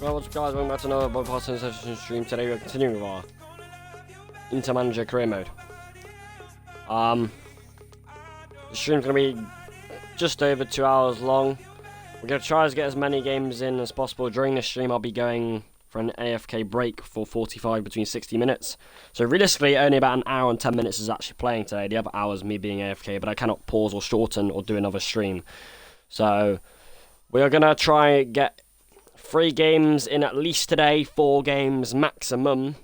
Well, what's up guys, welcome back to another podcast session stream. Today we're continuing with our Inter Manager career mode. The stream's going to be just over 2 hours long. We're going to try to get as many games in as possible. During this stream I'll be going for an AFK break for 45 between 60 minutes. So realistically only about an hour and 10 minutes is actually playing today. The other hours me being AFK, but I cannot pause or shorten or do another stream. So we are going to try and get 3 games in at least today, 4 games maximum.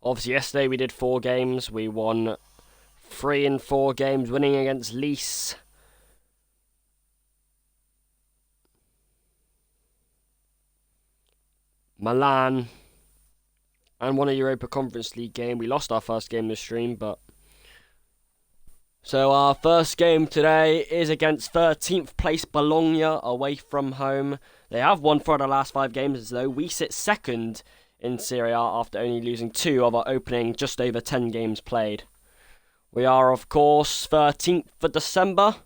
Obviously yesterday we did 4 games, we won 3 in 4 games, winning against Nice, Milan, and won a Europa Conference League game. We lost our first game this stream, but... So our first game today is against 13th place Bologna away from home. They have won 4 of the last 5 games though. We sit second in Serie A after only losing 2 of our opening just over 10 games played. We are of course 13th for December,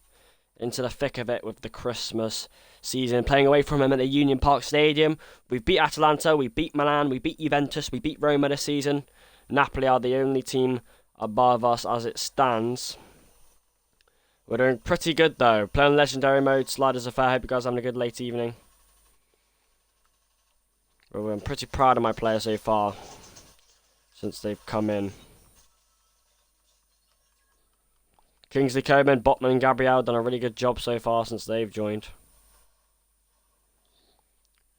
into the thick of it with the Christmas season, playing away from him at the Union Park Stadium. We beat Atalanta, we beat Milan, we beat Juventus, we beat Roma this season. Napoli are the only team above us as it stands. We're doing pretty good though. Playing legendary mode, Sliders Affair. Hope you guys are having a good late evening. Well, I'm pretty proud of my players so far since they've come in. Kingsley Coman, Botman and Gabriel done a really good job so far since they've joined.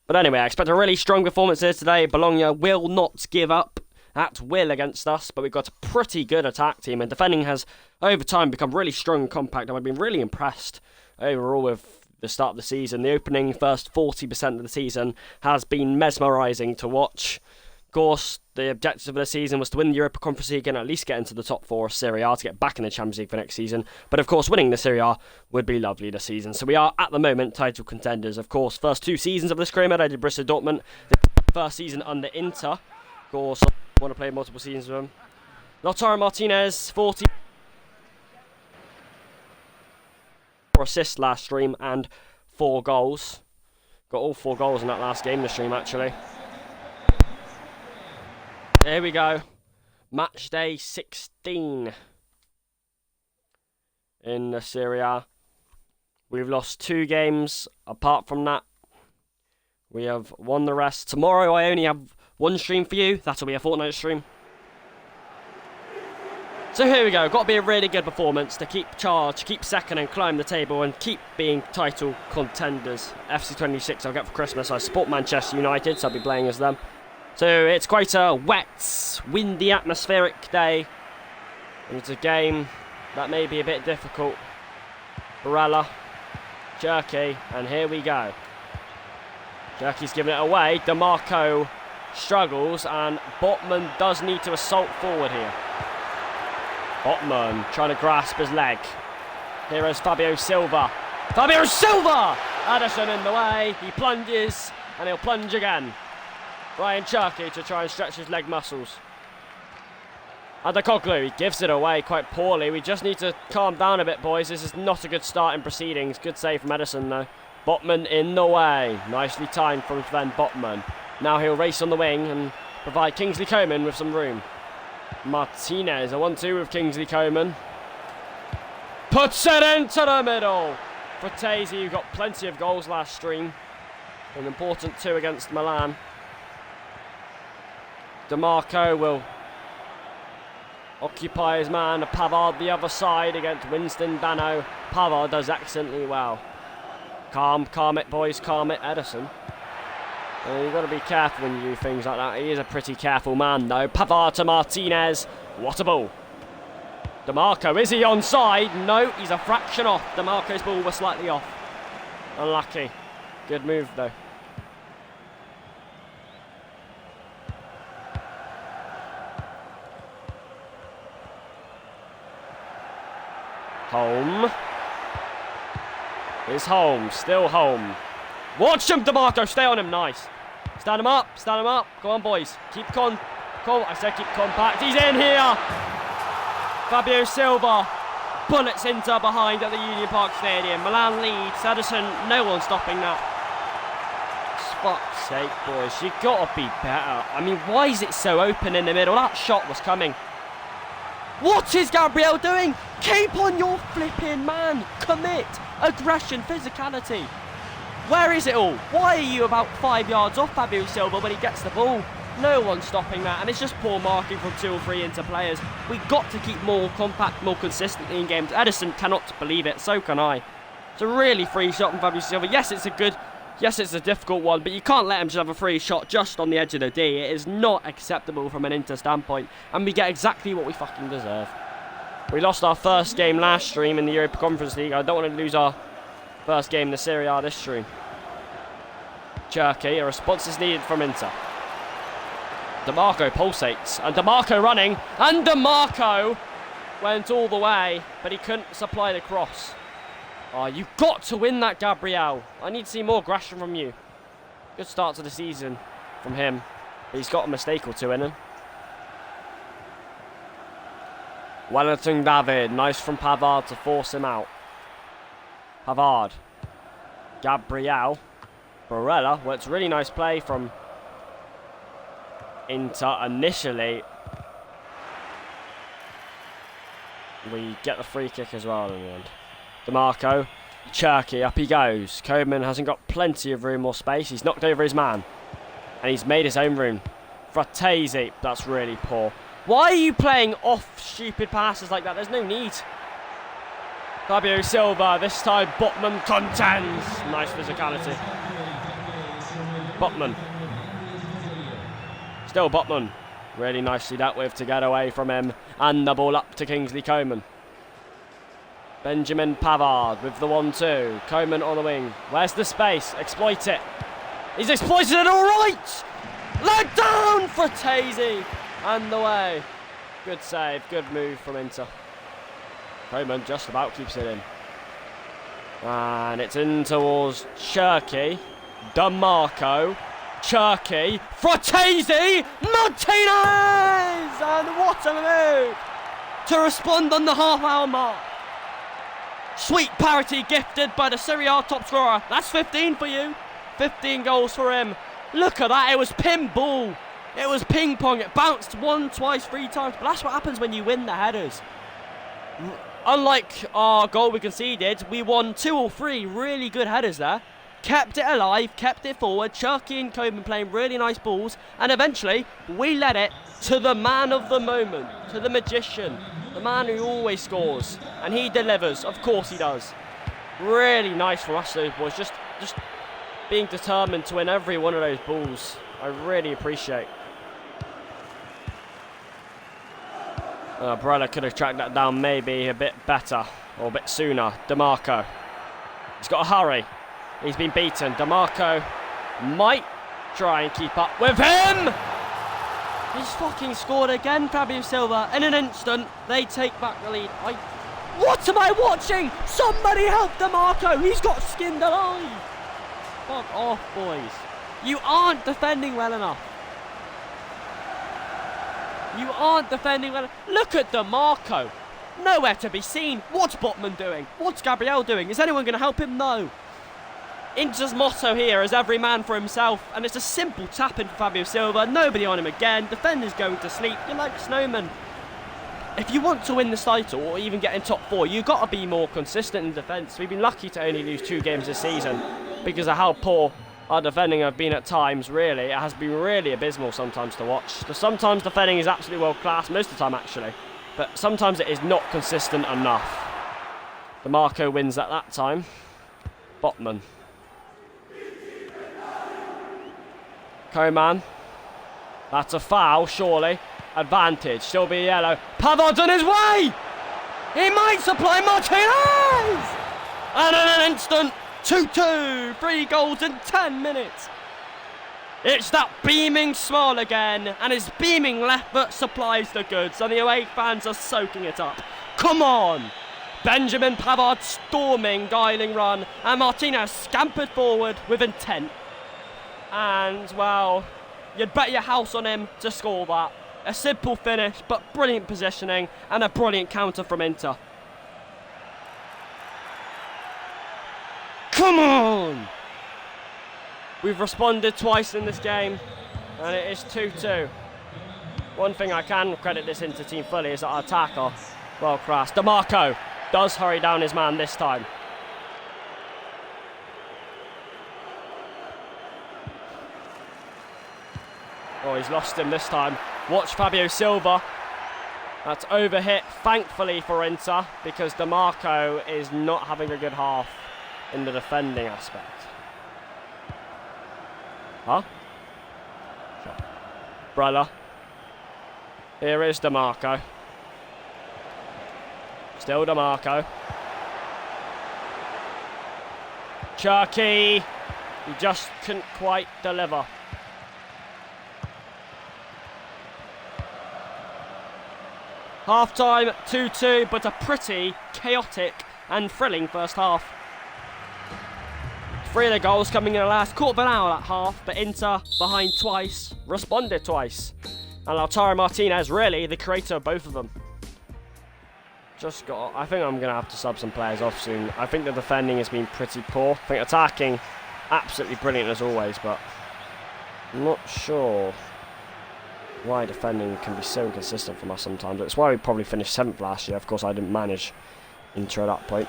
But anyway, I expect a really strong performance here today. Bologna will not give up at will against us, but we've got a pretty good attack team, and defending has over time become really strong and compact, and I've been really impressed overall with the start of the season. The opening first 40% of the season has been mesmerising to watch. Of course, the objective of the season was to win the Europa Conference League and at least get into the top 4 of Serie A to get back in the Champions League for next season. But of course, winning the Serie A would be lovely this season. So we are at the moment title contenders. Of course, first 2 seasons of this career mode I did Borussia Dortmund. The first season under Inter. Of course, I want to play multiple seasons with him. Lautaro Martinez, 40 assists last stream and 4 goals. Got all 4 goals in that last game this stream actually. There we go. Match day 16 in the Serie A. We've lost 2 games. Apart from that, we have won the rest. Tomorrow I only have 1 stream for you. That'll be a fortnight stream. So here we go. Got to be a really good performance to keep charge, keep second and climb the table and keep being title contenders. FC25 I'll get for Christmas. I support Manchester United, so I'll be playing as them. So it's quite a wet, windy, atmospheric day. And it's a game that may be a bit difficult. Barella, Cherky, and here we go. Cherky's giving it away. DeMarco struggles, and Botman does need to assault forward here. Botman trying to grasp his leg. Here is Fabio Silva. Fabio Silva! Addison in the way. He plunges, and he'll plunge again. Ryan Cherky to try and stretch his leg muscles. Adekoglu, he gives it away quite poorly. We just need to calm down a bit, boys. This is not a good start in proceedings. Good save from Edison, though. Botman in the way. Nicely timed from Sven Botman. Now he'll race on the wing and provide Kingsley Coman with some room. Martinez, a 1-2 with Kingsley Coman. Puts it into the middle. Fratesi, who got plenty of goals last stream. An important 2 against Milan. DeMarco will occupy his man. Pavard the other side against Winston Dano. Pavard does excellently well. Calm it boys, calm it, Edison. You've got to be careful when you do things like that. He is a pretty careful man though. Pavard to Martinez. What a ball. DeMarco, is he onside? No, he's a fraction off. DeMarco's ball was slightly off. Unlucky. Good move though. Home. Here's Holmes, still home. Watch him, DeMarco, stay on him, nice. Stand him up, Go on, boys. Keep I said keep compact. He's in here. Fabio Silva bullets Inter behind at the Union Park Stadium. Milan leads. Edison, no one stopping that. fuck's sake, boys. You gotta be better. I mean, why is it so open in the middle? That shot was coming. What is Gabriel doing? Keep on your flipping man. Commit. Aggression, physicality. Where is it all? Why are you about 5 yards off Fabio Silva when he gets the ball? No one's stopping that, and it's just poor marking from 2 or 3 Inter players. We've got to keep more compact, more consistently in games. Edison cannot believe it, so can I. It's a really free shot from Fabio Silva. Yes, it's a difficult one, but you can't let him just have a free shot just on the edge of the D. It is not acceptable from an Inter standpoint, and we get exactly what we fucking deserve. We lost our first game last stream in the Europa Conference League. I don't want to lose our first game in the Serie A this stream. Cherky, a response is needed from Inter. DeMarco pulsates, and DeMarco running, and DeMarco went all the way, but he couldn't supply the cross. Oh, you've got to win that, Gabriel. I need to see more aggression from you. Good start to the season from him, but he's got a mistake or two in him. Wellington David, nice from Pavard to force him out. Pavard, Gabriel, Barella. Well, it's really nice play from Inter initially. We get the free kick as well in the end. DeMarco, Cherky, up he goes. Koeman hasn't got plenty of room or space. He's knocked over his man. And he's made his own room. Fratesi, that's really poor. Why are you playing off stupid passes like that? There's no need. Fabio Silva, this time Botman contends. Nice physicality. Botman. Still Botman. Really nicely dealt with to get away from him. And the ball up to Kingsley Coman. Benjamin Pavard with the 1-2. Coman on the wing. Where's the space? Exploit it. He's exploited it all right. Let down Fratesi. And the way. Good save. Good move from Inter. Coman just about keeps it in. And it's in towards Cherky. DeMarco. Cherky. Fratesi. Martinez. And what a move. To respond on the half-hour mark. Sweet parity gifted by the Serie A top scorer. That's 15 for you. 15 goals for him. Look at that. It was pinball. It was ping pong. It bounced 1, twice, 3 times. But that's what happens when you win the headers. Unlike our goal we conceded, we won 2 or 3 really good headers there. Kept it alive, kept it forward. Cherky and Koeman playing really nice balls. And eventually, we led it to the man of the moment. To the magician. The man who always scores. And he delivers. Of course he does. Really nice from us, those boys. Just being determined to win every one of those balls. I really appreciate. Barella could have tracked that down maybe a bit better. Or a bit sooner. DeMarco. He's got to hurry. He's been beaten. DeMarco might try and keep up with him. He's fucking scored again, Fabio Silva. In an instant, they take back the lead. What am I watching? Somebody help DeMarco. He's got skinned alive. Fuck off, boys. You aren't defending well enough. You aren't defending well enough. Look at DeMarco. Nowhere to be seen. What's Botman doing? What's Gabriel doing? Is anyone going to help him? No. Inter's motto here is every man for himself, and it's a simple tap-in for Fabio Silva. Nobody on him again. Defender's going to sleep. You're like Snowman. If you want to win this title or even get in top 4, you've got to be more consistent in defence. We've been lucky to only lose 2 games this season because of how poor our defending have been at times, really. It has been really abysmal sometimes to watch. Sometimes defending is absolutely world-class, most of the time actually, but sometimes it is not consistent enough. DeMarco wins at that time. Botman. Koeman. That's a foul, surely. Advantage, still be yellow. Pavard's on his way! He might supply Martinez! And in an instant, 2-2, 3 goals in 10 minutes. It's that beaming smile again, and his beaming left foot supplies the goods, and the away fans are soaking it up. Come on! Benjamin Pavard storming, guiling run, and Martinez scampered forward with intent. And, well, you'd bet your house on him to score that. A simple finish, but brilliant positioning, and a brilliant counter from Inter. Come on! We've responded twice in this game, and it is 2-2. One thing I can credit this Inter team fully is that our attacker, well class. DeMarco does hurry down his man this time. Oh, he's lost him this time. Watch Fabio Silva. That's overhit, thankfully for Inter, because DeMarco is not having a good half in the defending aspect. Huh? Brella. Here is DeMarco. Still DeMarco. Cherky. He just couldn't quite deliver. Half-time, 2-2, but a pretty chaotic and thrilling first half. 3 of the goals coming in the last quarter of an hour at half, but Inter behind twice, responded twice. And Lautaro Martinez, really, the creator of both of them. I think I'm going to have to sub some players off soon. I think the defending has been pretty poor. I think attacking, absolutely brilliant as always, but I'm not sure why defending can be so inconsistent from us sometimes. It's why we probably finished 7th last year. Of course, I didn't manage Inter at that point.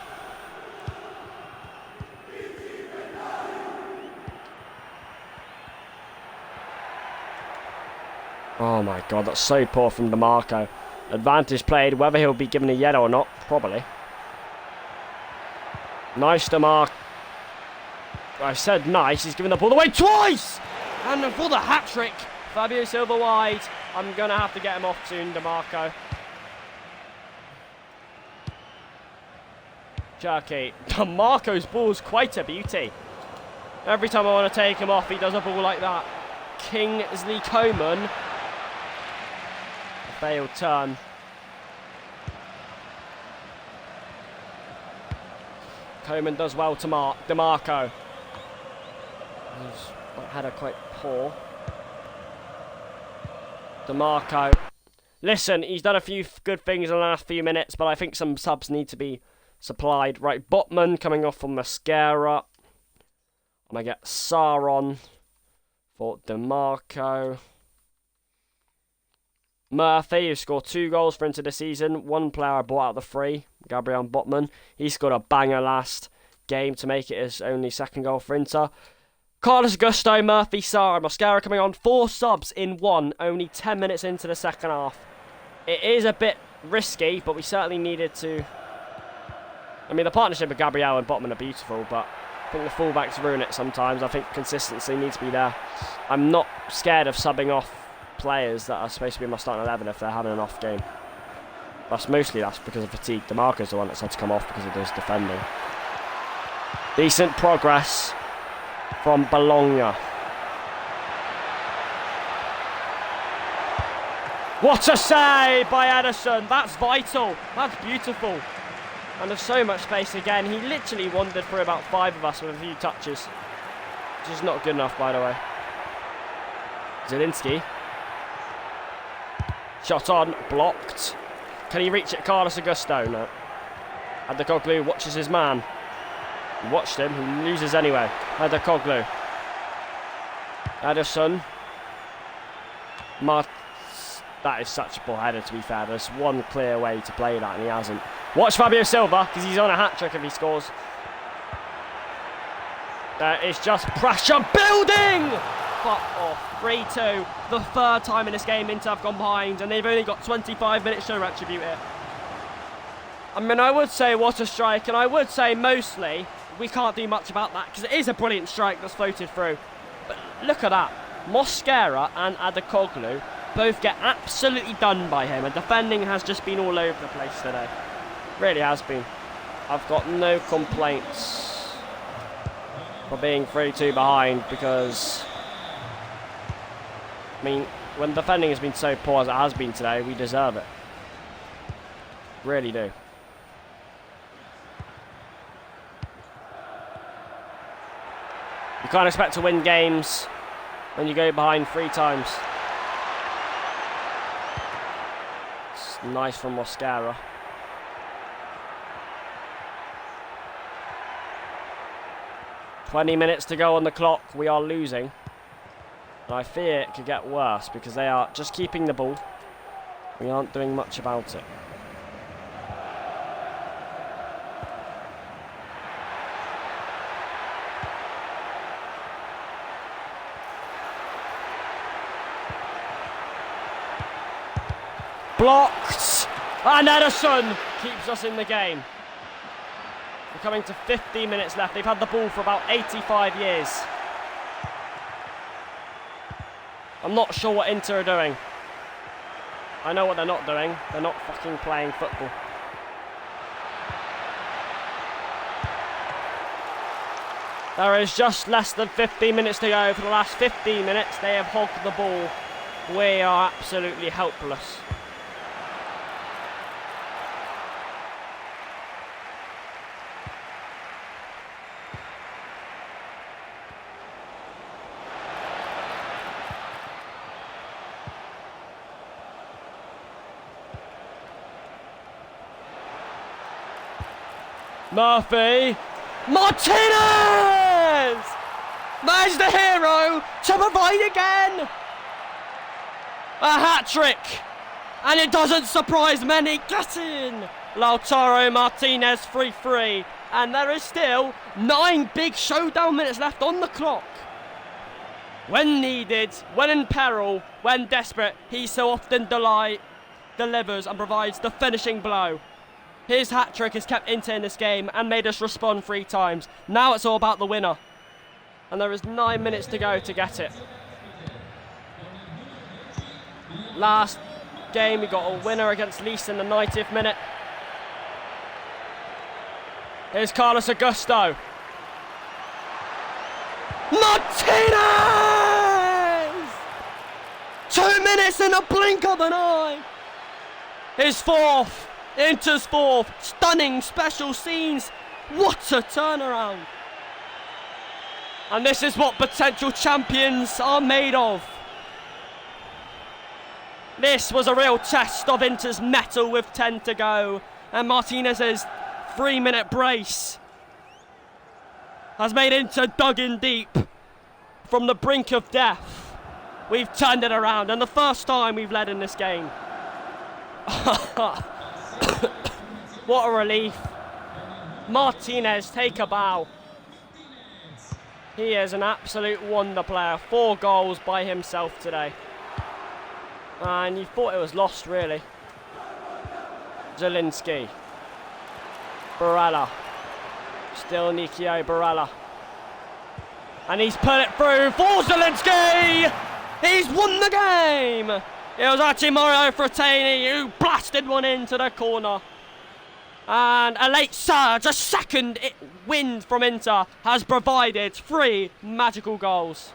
Oh my god, that's so poor from DeMarco. Advantage played, whether he'll be given a yellow or not, probably. Nice DeMarco. I said nice, he's given the ball away twice! And for the hat-trick, Fabio Silva wide. I'm going to have to get him off soon, DeMarco. Cherky. DeMarco's ball's quite a beauty. Every time I want to take him off, he does a ball like that. Kingsley Coman. A failed turn. Coman does well to DeMarco. He's had a quite poor. DeMarco. Listen, he's done a few good things in the last few minutes, but I think some subs need to be supplied. Right, Botman coming off from Mascara. I'm going to get Saron for DeMarco. Murphy, who scored 2 goals for Inter this season. 1 player I bought out of the 3, Gabriel Botman. He scored a banger last game to make it his only 2nd goal for Inter. Carlos Augusto, Murphy, Sarah, Mascara coming on. 4 subs in 1, only 10 minutes into the 2nd half. It is a bit risky, but we certainly needed to... I mean, the partnership with Gabriel and Botman are beautiful, but I think the fullbacks ruin it sometimes. I think consistency needs to be there. I'm not scared of subbing off players that are supposed to be in my starting 11 if they're having an off game. That's because of fatigue. DeMarco's the one that's had to come off because of his defending. Decent progress from Bologna. What a save by Ederson. That's vital. That's beautiful. And there's so much space again. He literally wandered through about 5 of us with a few touches. Which is not good enough, by the way. Zielinski. Shot on. Blocked. Can he reach it? Carlos Augusto? No. Adekoglu watches his man. He watched him. He loses anyway. Adekoglu. Ederson. That is such a poor header, to be fair. There's one clear way to play that, and he hasn't. Watch Fabio Silva, because he's on a hat-trick if he scores. There is just pressure building! Fuck off. 3-2. The 3rd time in this game Inter have gone behind, and they've only got 25 minutes to retribute it. I mean, I would say what a strike, and I would say mostly we can't do much about that, because it is a brilliant strike that's floated through. But look at that. Mosquera and Adekoglu both get absolutely done by him, and defending has just been all over the place today. Really has been. I've got no complaints for being 3-2 behind, because I mean, when defending has been so poor as it has been today, we deserve it. Really do. You can't expect to win games when you go behind 3 times. It's nice from Mosquera. 20 minutes to go on the clock. We are losing. And I fear it could get worse because they are just keeping the ball. We aren't doing much about it. Blocked! And Ederson keeps us in the game. We're coming to 50 minutes left. They've had the ball for about 85 years. I'm not sure what Inter are doing. I know what they're not doing. They're not fucking playing football. There is just less than 15 minutes to go. For the last 15 minutes, they have hogged the ball. We are absolutely helpless. Murphy. Martinez! There's the hero to provide again. A hat-trick. And it doesn't surprise many. Get in. Lautaro Martinez 3-3. And there is still 9 big showdown minutes left on the clock. When needed, when in peril, when desperate, he so often delivers and provides the finishing blow. His hat-trick has kept Inter in this game and made us respond 3 times. Now it's all about the winner. And there is 9 minutes to go to get it. Last game, we got a winner against Leeds in the 90th minute. Here's Carlos Augusto. Martinez! 2 minutes in the blink of an eye. His 4th. Inter's 4th. Stunning special scenes. What a turnaround. And this is what potential champions are made of. This was a real test of Inter's mettle with 10 to go. And Martinez's 3-minute brace has made Inter dug in deep from the brink of death. We've turned it around, and the first time we've led in this game. What a relief. Martinez, take a bow. He is an absolute wonder player. 4 goals by himself today. And you thought it was lost, really. Zielinski. Barella. Still Nikio Barella. And he's put it through for Zielinski! He's won the game! It was actually Mario Frattini who blasted one into the corner. And a late surge, a second wind from Inter has provided 3 magical goals.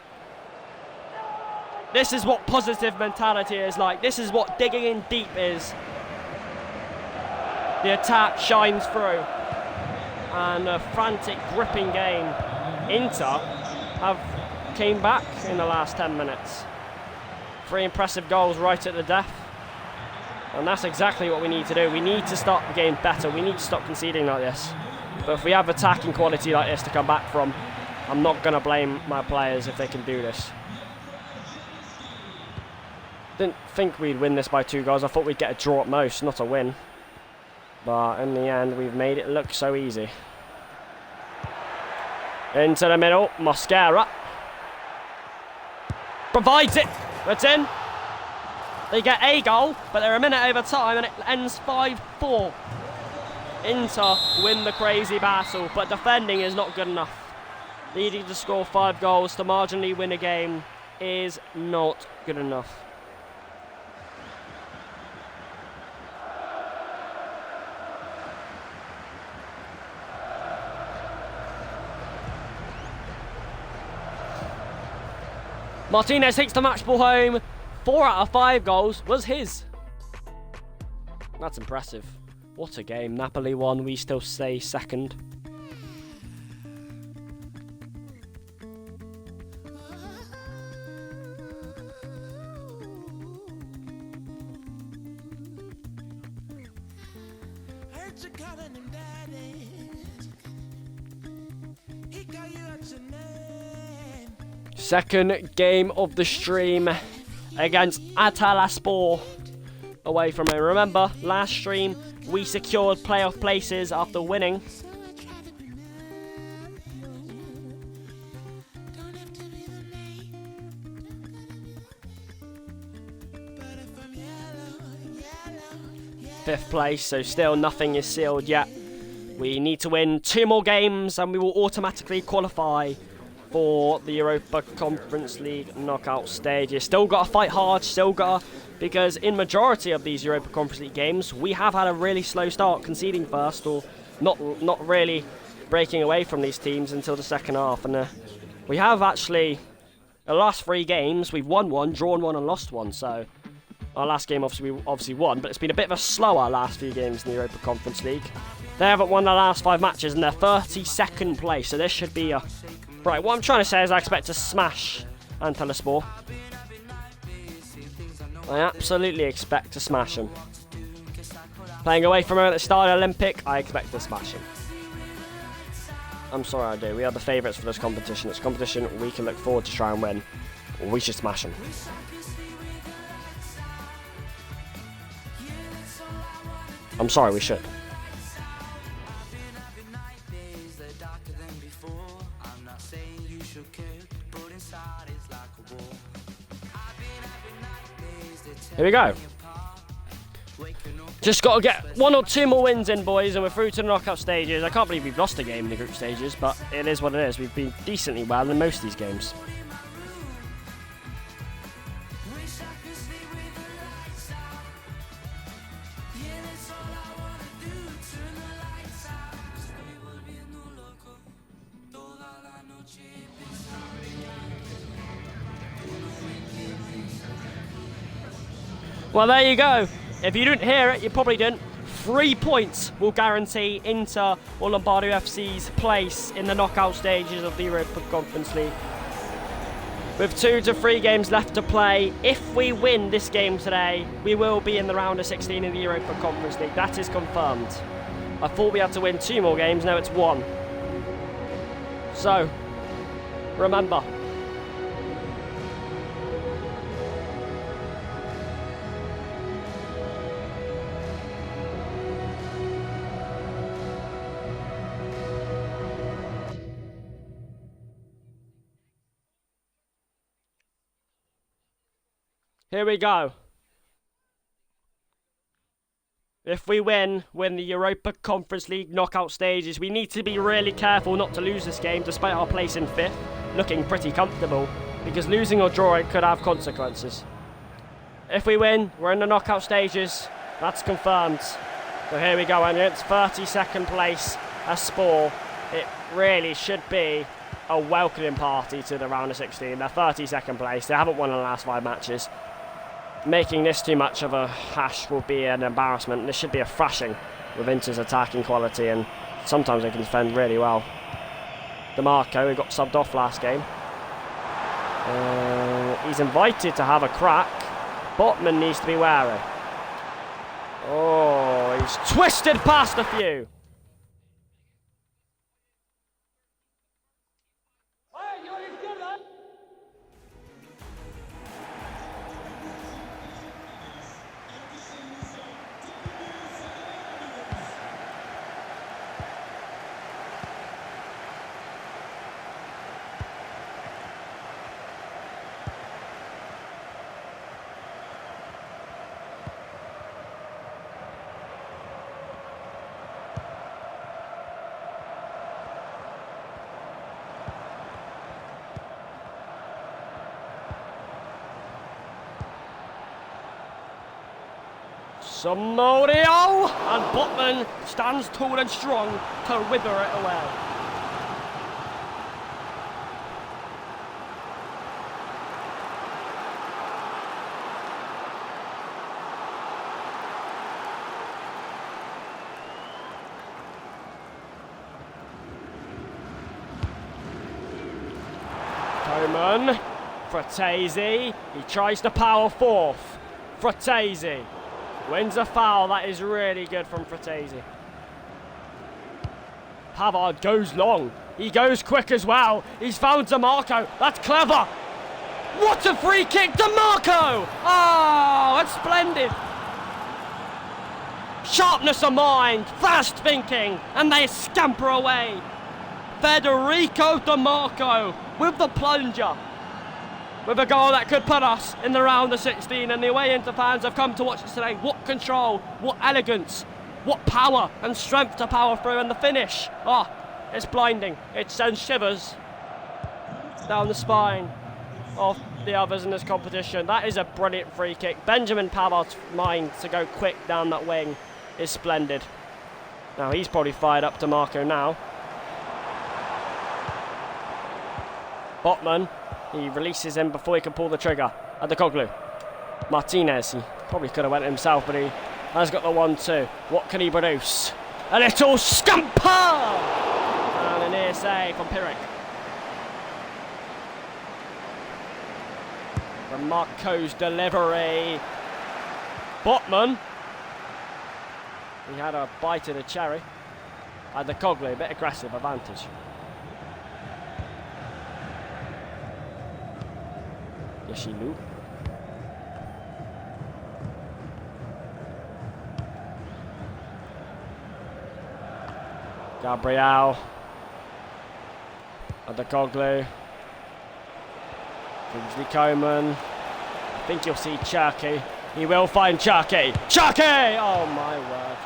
This is what positive mentality is like. This is what digging in deep is. The attack shines through. And a frantic, gripping game. Inter have came back in the last 10 minutes. 3 impressive goals right at the death. And that's exactly what we need to do. We need to start the game better. We need to stop conceding like this. But if we have attacking quality like this to come back from, I'm not going to blame my players if they can do this. Didn't think we'd win this by 2 goals. I thought we'd get a draw at most, not a win. But in the end, we've made it look so easy. Into the middle, Mosquera. Provides it. It's in. They get a goal, but they're a minute over time and it ends 5-4. Inter win the crazy battle, but defending is not good enough. Needing to score 5 goals to marginally win a game is not good enough. Martinez takes the match ball home. 4 out of 5 goals was his. That's impressive. What a game. Napoli won, we still stay second. Heard you calling him daddy. He call you out your Second game of the stream against Atalaspor away from home. Remember, last stream we secured playoff places after winning. Fifth place, so still nothing is sealed yet. We need to win 2 more games and we will automatically qualify for the Europa Conference League knockout stages. Still got to fight hard, because in majority of these Europa Conference League games, we have had a really slow start, conceding first or not really breaking away from these teams until the second half. And we have actually, the last 3 games, we've won 1, drawn 1 and lost 1. So our last game we obviously won, but it's been a bit of a slower last few games in the Europa Conference League. They haven't won their last 5 matches and they're 32nd place, so this should be a... Right, what I'm trying to say is I expect to smash Antalyaspor. I absolutely expect to smash them. Playing away from home at the start of the Olympic, I expect to smash them. I'm sorry I do. We are the favourites for this competition. It's a competition we can look forward to try and win. We should smash them. I'm sorry, we should. Here we go. Just got to get 1 or 2 more wins in, boys, and we're through to the knockout stages. I can't believe we've lost a game in the group stages, but it is what it is. We've been decently well in most of these games. Well, there you go. If you didn't hear it, you probably didn't. 3 points will guarantee Inter or Lombardo FC's place in the knockout stages of the Europa Conference League. With 2 to 3 games left to play, if we win this game today, we will be in the round of 16 in the Europa Conference League. That is confirmed. I thought we had to win 2 more games, now it's 1. So, remember. Here we go. If we win the Europa Conference League knockout stages, we need to be really careful not to lose this game despite our place in 5th, looking pretty comfortable, because losing or drawing could have consequences. If we win, we're in the knockout stages, that's confirmed. So here we go, and it's 32nd place as Spor. It really should be a welcoming party to the round of 16. They're 32nd place, they haven't won in the last 5 matches. Making this too much of a hash will be an embarrassment. This should be a thrashing with Inter's attacking quality, and sometimes they can defend really well. DeMarco, who got subbed off last game. He's invited to have a crack. Botman needs to be wary. Oh, he's twisted past a few. Samudio, and Botman stands tall and strong to wither it away. Coman, Fratesi, he tries to power 4th. Fratesi wins a foul. That is really good from Fratesi. Pavard goes long. He goes quick as well. He's found DeMarco. That's clever. What a free kick, DeMarco! Oh, that's splendid. Sharpness of mind, fast thinking, and they scamper away. Federico DeMarco with the plunger. With a goal that could put us in the round of 16, and the away Inter fans have come to watch this today. What control, what elegance, what power and strength to power through, and the finish. Oh, it's blinding. It sends shivers down the spine of the others in this competition. That is a brilliant free kick. Benjamin Pavard's mind to go quick down that wing is splendid. Now he's probably fired up to Marco now. Botman, he releases him before he can pull the trigger at the Coglu. Martinez, he probably could have went himself, but he has got the 1-2. What can he produce? A little scamper! And an near save from Pirik. From Marco's delivery. Botman. He had a bite of the cherry. At the Coglu, a bit aggressive advantage. Yeshilu. Gabriel. At the Coglu. Kingsley Coman. I think you'll see Cherky. He will find Cherky. Cherky! Oh my word.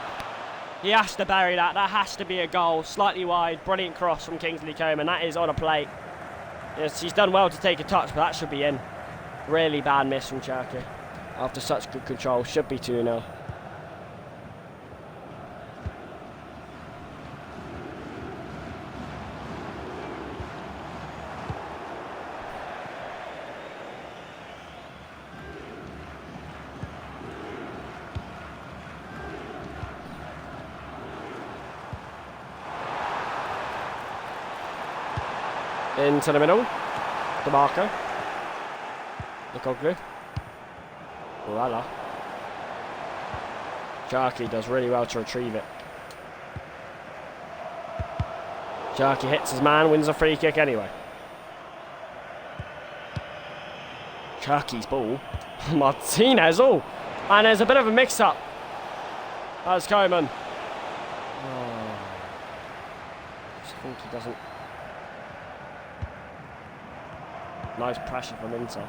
He has to bury that. That has to be a goal. Slightly wide. Brilliant cross from Kingsley Coman. That is on a plate. Yes, he's done well to take a touch, but that should be in. Really bad miss from Cherky. After such good control. Should be 2-0. Into the middle. DeMarco. Nicoglu. Voila. Cherky does really well to retrieve it. Cherky hits his man, wins a free kick anyway. Cherky's ball. Martinez, oh! And there's a bit of a mix-up. That's Coman. Oh. I think he doesn't... Nice pressure from Inter.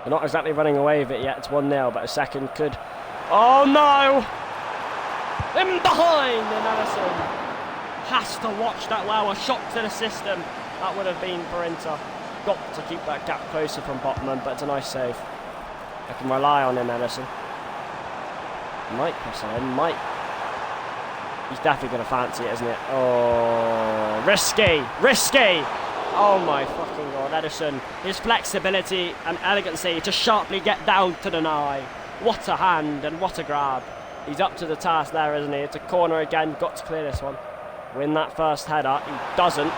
They're not exactly running away with it yet. It's 1-0, but a second could... Oh no! In behind, and Allison has to watch that. Wow, a shock to the system. That would have been for Inter. Got to keep that gap closer from Botman, but it's a nice save. I can rely on him, Ellison. Might cross it in, might. He's definitely going to fancy it, isn't it? Oh, risky, risky. Oh my fucking god, Ederson. His flexibility and elegancy to sharply get down to the eye. What a hand and what a grab. He's up to the task there, isn't he? It's a corner again, got to clear this one. Win that first header, he doesn't.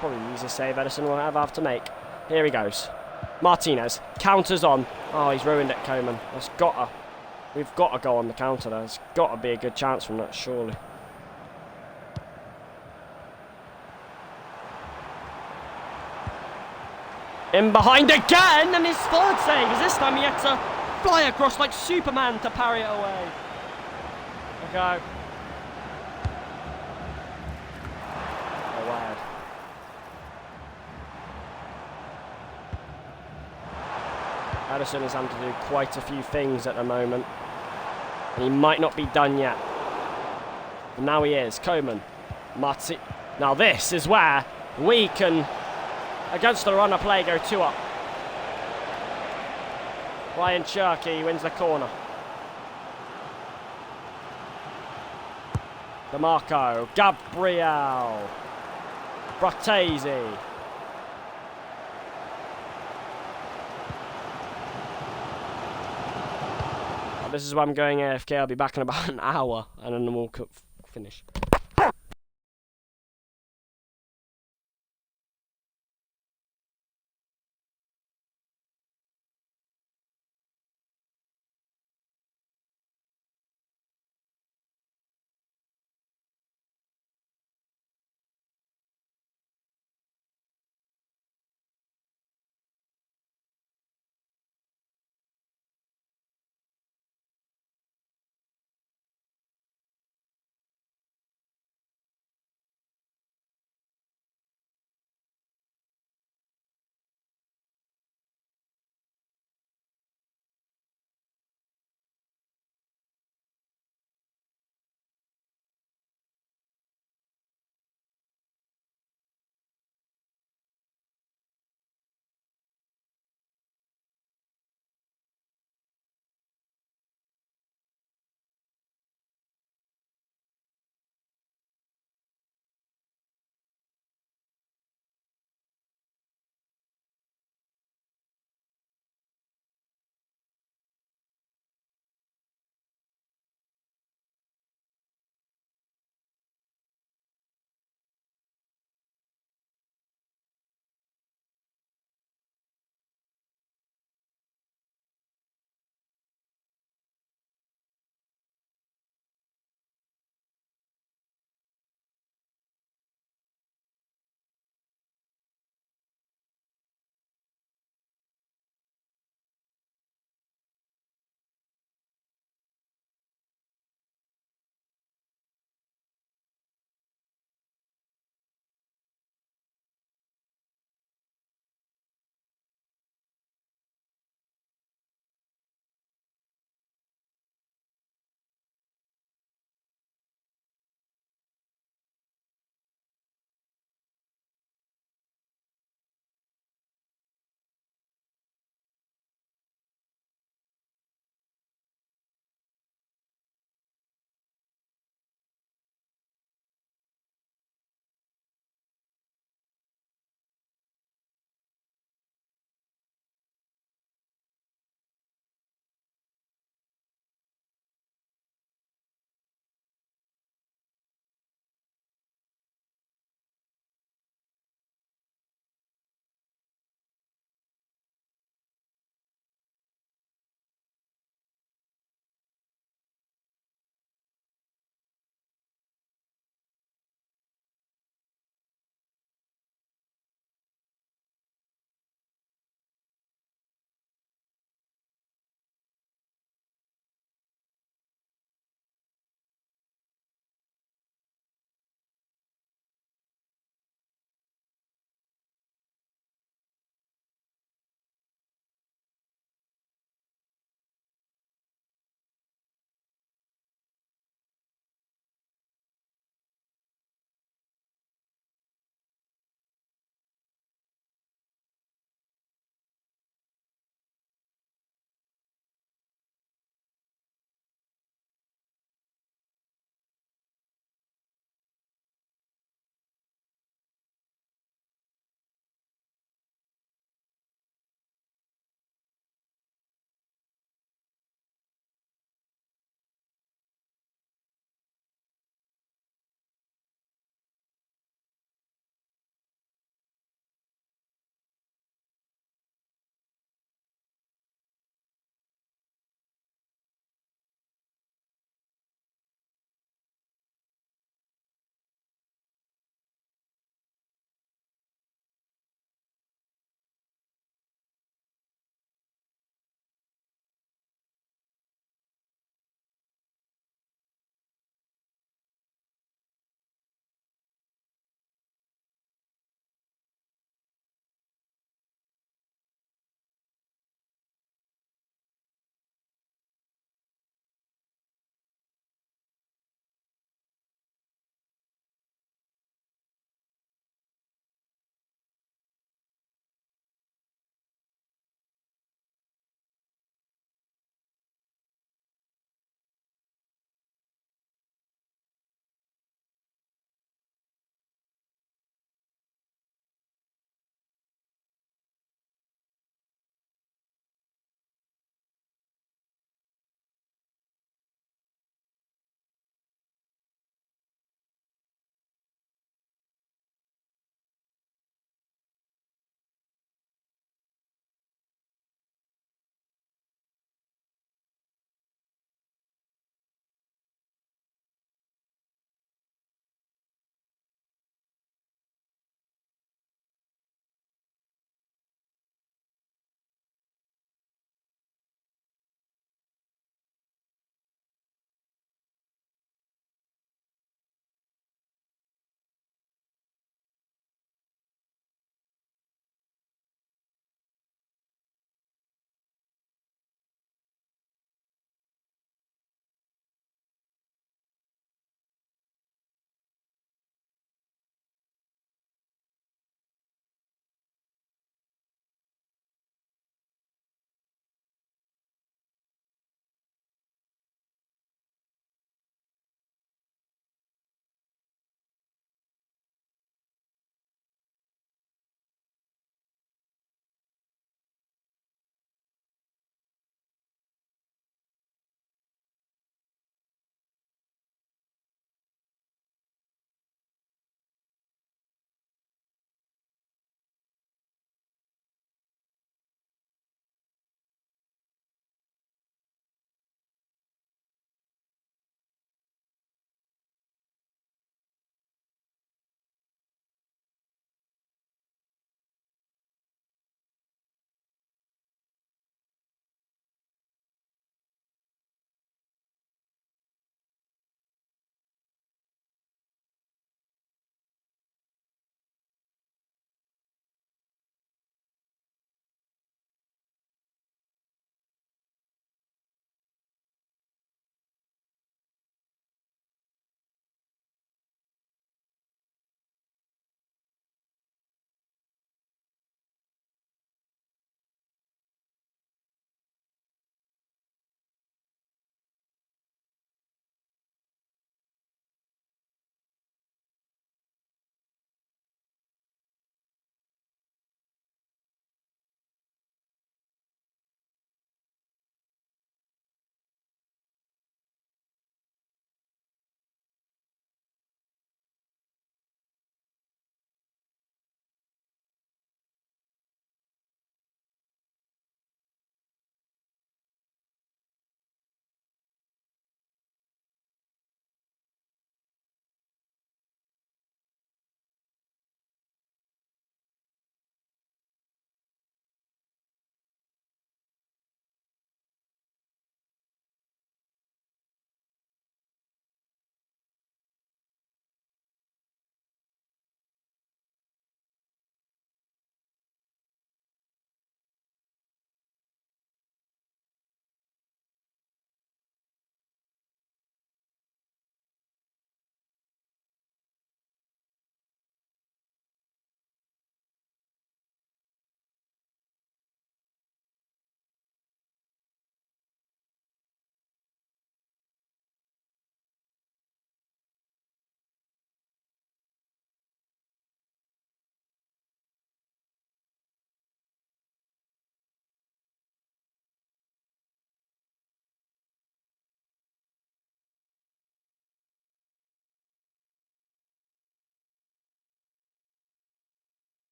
Probably the easiest save Ederson will ever have to make. Here he goes. Martinez, counters on. Oh, he's ruined it, Coman. We've got to go on the counter there. There's got to be a good chance from that, surely. In behind again, and his third save is this time he had to fly across like Superman to parry it away. Okay. Oh, wow. Ederson is having to do quite a few things at the moment. And he might not be done yet. But now he is. Coman. Now this is where we can, against the run of play, go 2 up. Ryan Cherky wins the corner. DeMarco. Gabriel. Fratesi. This is why I'm going AFK. I'll be back in about an hour and then we'll finish.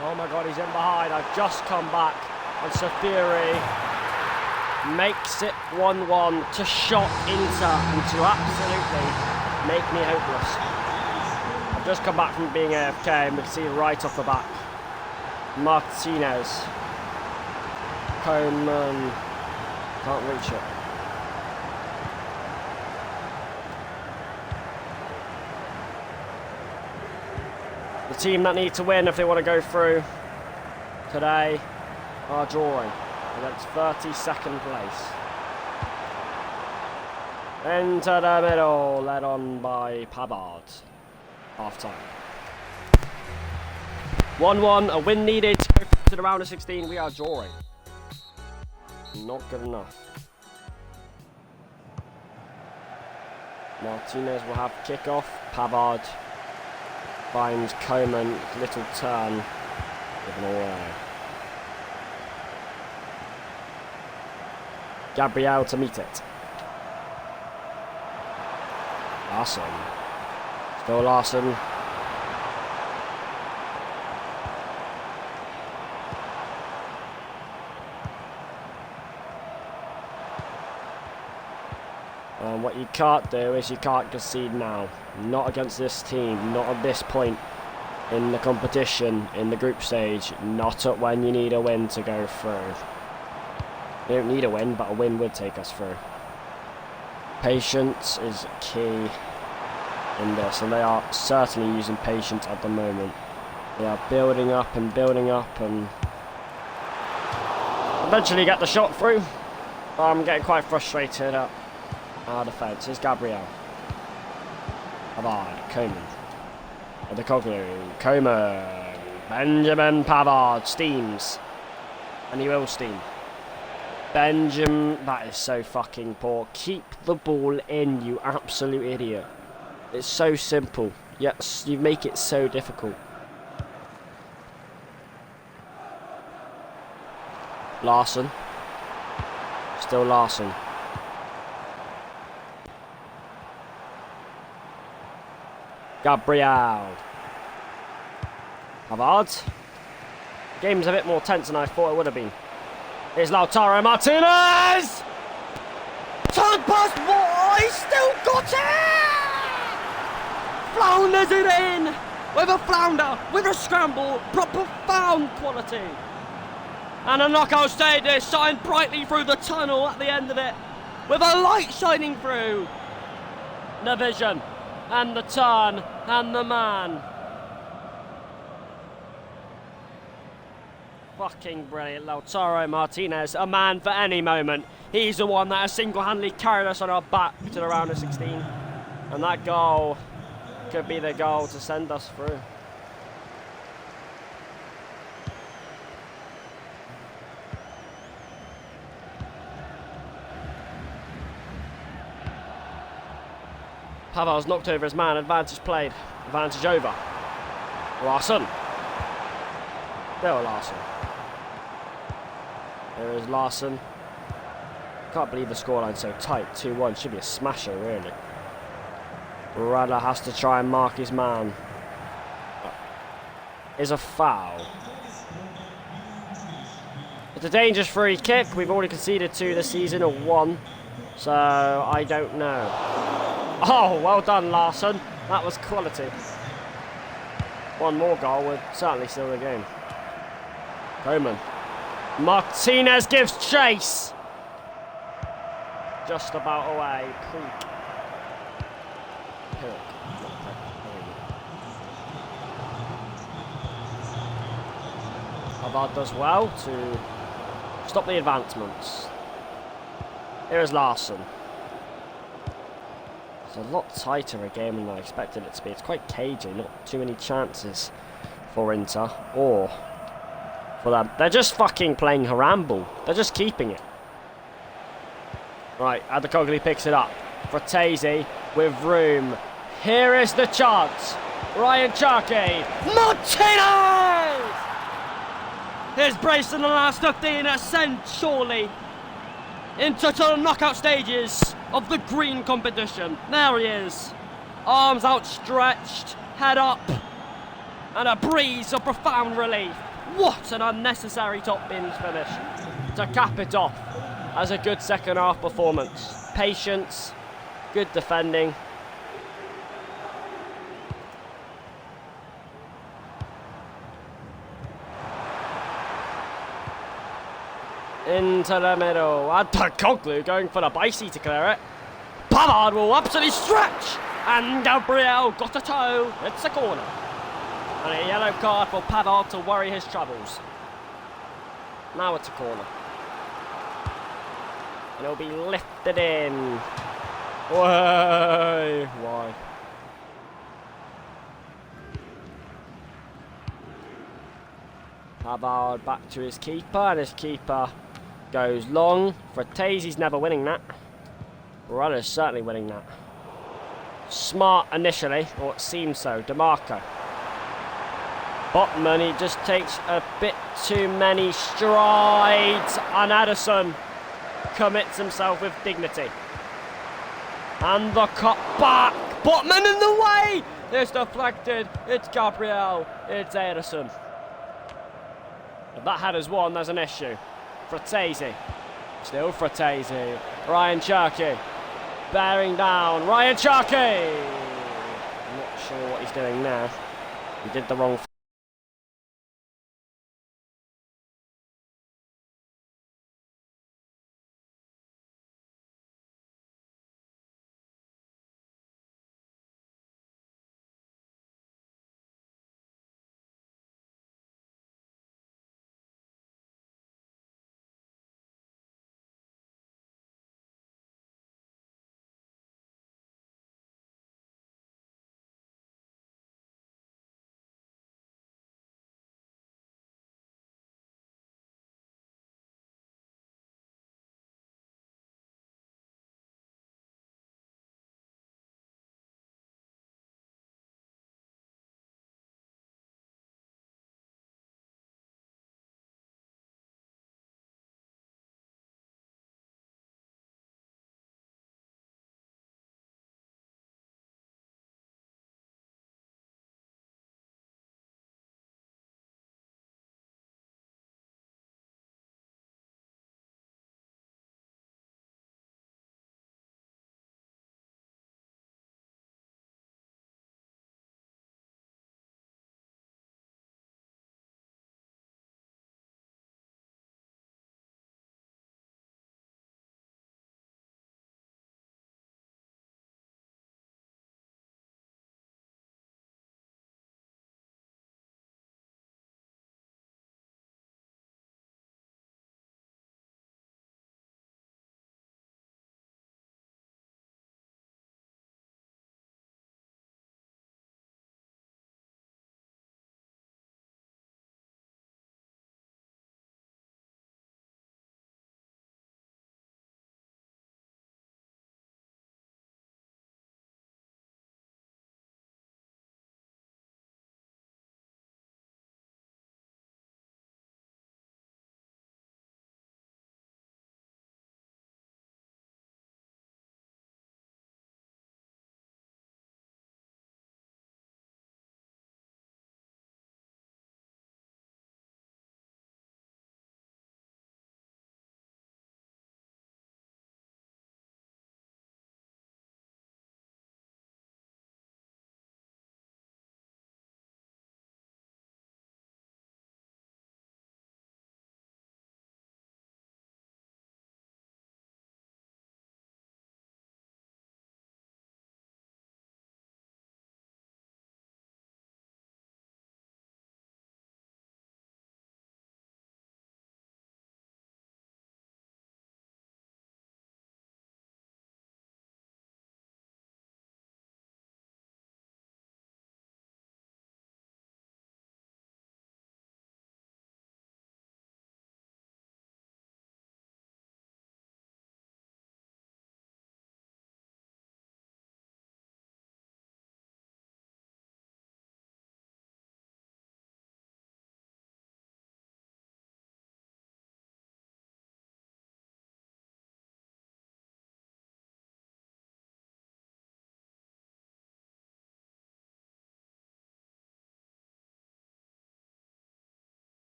Oh my god, he's in behind. I've just come back. And Safiri makes it 1-1 to shock Inter and to absolutely make me hopeless. I've just come back from being AFK and we can see right off the back. Martinez. Coleman. Can't reach it. The team that need to win if they want to go through today are drawing against 32nd place. Into the middle, led on by Pavard. Half time. 1-1, a win needed to go to the round of 16. We are drawing. Not good enough. Martinez will have kickoff. Pavard finds Coleman, little turn, given away. Gabriel to meet it. Larson. Still Larson. And what you can't do is you can't concede now. Not against this team, not at this point in the competition, in the group stage, not at when you need a win to go through. You don't need a win, but a win would take us through. Patience is key in this, and they are certainly using patience at the moment. They are building up and eventually get the shot through. I'm getting quite frustrated at our defence. Here's Gabriel. Pavard, Coleman. The Coglu, Coleman, Benjamin Pavard steams. And he will steam. Benjamin, that is so fucking poor. Keep the ball in, you absolute idiot. It's so simple, yet you make it so difficult. Larson. Still Larson. Gabriel. Pavard. The game's a bit more tense than I thought it would have been. Here's Lautaro Martinez! Turn pass, boy! Still got it! Flounders it in! With a flounder, with a scramble, profound quality. And a knockout status shine brightly through the tunnel at the end of it. With a light shining through. The vision, and the turn, and the man. Fucking brilliant, Lautaro Martinez, a man for any moment. He's the one that has single-handedly carried us on our back to the round of 16. And that goal could be the goal to send us through. Pavard's knocked over his man, advantage played, advantage over. Larson. Still Larson. There is Larson. Can't believe the scoreline's so tight. 2-1. Should be a smasher, really. Radler has to try and mark his man. Is a foul. It's a dangerous free kick. We've already conceded 2 this season, or 1. So, I don't know. Oh, well done, Larson. That was quality. One more goal would certainly seal the game. Coleman. Martinez gives chase. just about away. Pavard does well to stop the advancements. Here is Larsson. It's a lot tighter a game than I expected it to be. It's quite cagey, not too many chances for Inter or for them. They're just fucking playing Haramble. They're just keeping it. Right, Adekoglu picks it up. Fratesi with room. Here is the chance. Ryan Cherki. Martinez! His brace in the last 15 ascent surely into the knockout stages of the green competition. There he is. Arms outstretched, head up, and a breeze of profound relief. What an unnecessary top bins finish to cap it off as a good second half performance. Patience, good defending. Into the middle. Adekoglu going for the bicey to clear it. Pavard will absolutely stretch. And Gabriel got a toe. It's a corner. And a yellow card for Pavard to worry his troubles. Now it's a corner. And it'll be lifted in. Way. Why? Pavard back to his keeper, and his keeper goes long. Fratesi's never winning that. Barella's certainly winning that. Smart initially, or it seems so. DeMarco. Botman, he just takes a bit too many strides, and Addison commits himself with dignity. And the cut back. Botman in the way! It's deflected. It's Gabriel. It's Addison. If that header's won, there's an issue. Fratesi. Still Fratesi. Ryan Cherki. Bearing down. Ryan Cherki! I'm not sure what he's doing now. He did the wrong thing.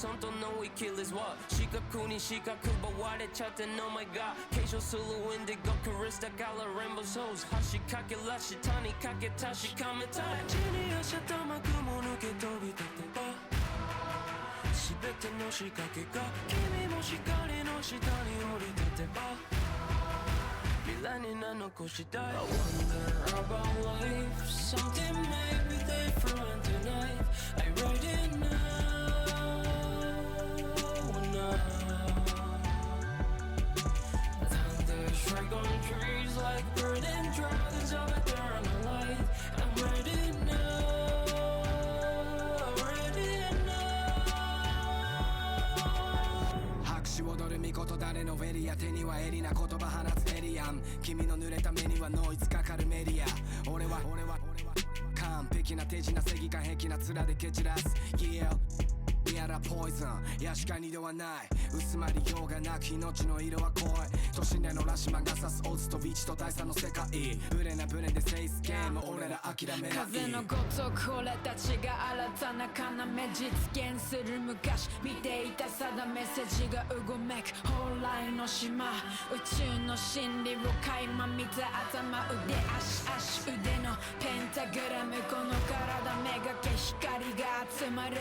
本当の生きるは視覚に視覚奪われちゃって Oh my god 継承するインディゴクリスタからレインボーソーズ橋かけら下にかけ確かめたい地に足玉雲抜け飛び立てば全ての仕掛けが君も光の下に降り立てば未来に名残したい I wonder about life Something may be different tonight I read it now Thunder strike on trees like burning dragons of eternal light I'm ready now ready now 拍手踊る巫女誰のフェリア手にはエリな言葉放つエリアン君の濡れた目にはノイズかかるメディア俺は完璧な手品正義感癖な面で蹴散らす Yeahリアラポイズンやしか二度はない薄まりようがなく命の色は濃い都心でのラシマンが指すオズとビーチと大差の世界ブレなブレでセイスゲーム俺ら諦めない風のごとく俺たちが新たな要実現する昔見ていた定め筋がうごめく蓬莱の島宇宙の真理を垣間見た頭腕足腕のペンタグラムこの体めがけ光が集まる